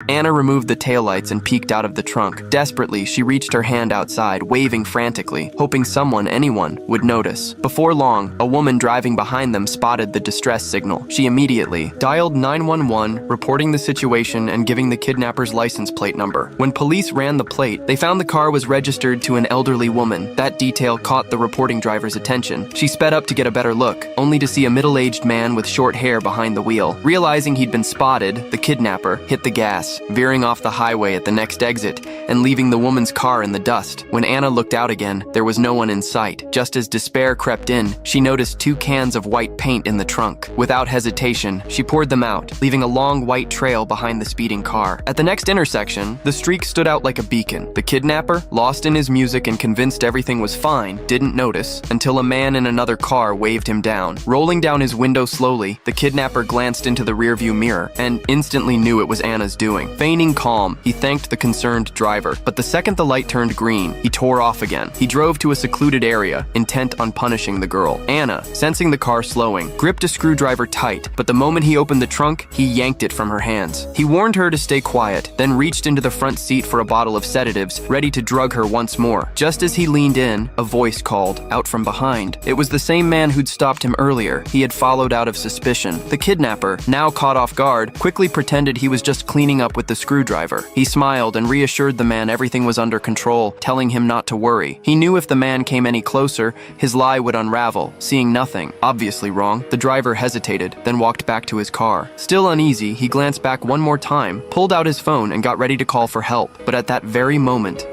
Anna removed the taillights and peeked out of the trunk. Desperately, she reached her hand outside, waving frantically, hoping anyone, would notice. Before long, a woman driving behind them spotted the distress signal. She immediately dialed 911, reporting the situation and giving the kidnapper's license plate number. When police ran the plate, they found the car was registered to an elderly woman. That detail caught the reporting driver's attention. She sped up to get a better look, only to see a middle-aged man with short hair behind the wheel. Realizing he'd been spotted, the kidnapper hit the gas, veering off the highway at the next exit and leaving the woman's car in the dust. When Anna looked out again, there was no one in sight. Just as despair crept in, she noticed 2 cans of white paint in the trunk. Without hesitation, she poured them out, leaving a long white trail behind the speeding car. At the next intersection, the streak stood out like a beacon. The kidnapper, lost in his music and convinced everything was fine, didn't notice until a man in another car waved him down. Rolling down his window slowly, the kidnapper glanced into the rearview mirror and instantly knew it was Anna's doing. Feigning calm, he thanked the concerned driver, but the second the light turned green, he tore off again. He drove to a secluded area, intent on punishing the girl. Anna, sensing the car slowing, gripped a screwdriver tight, but the moment he opened the trunk, he yanked it from her hands. He warned her to stay quiet, then reached into the front seat for a bottle of sedatives, ready to drug her once more. Just as he leaned in, a voice called, out from behind. It was the same man who'd stopped him earlier. He had followed out of suspicion. The kidnapper, now caught off guard, quickly pretended he was just cleaning up with the screwdriver. He smiled and reassured the man everything was under control, telling him not to worry. He knew if the man came any closer, his lie would unravel. Seeing nothing, obviously wrong, the driver hesitated, then walked back to his car. Still uneasy, he glanced back one more time, pulled out his phone and got ready to call for help. But at that very moment,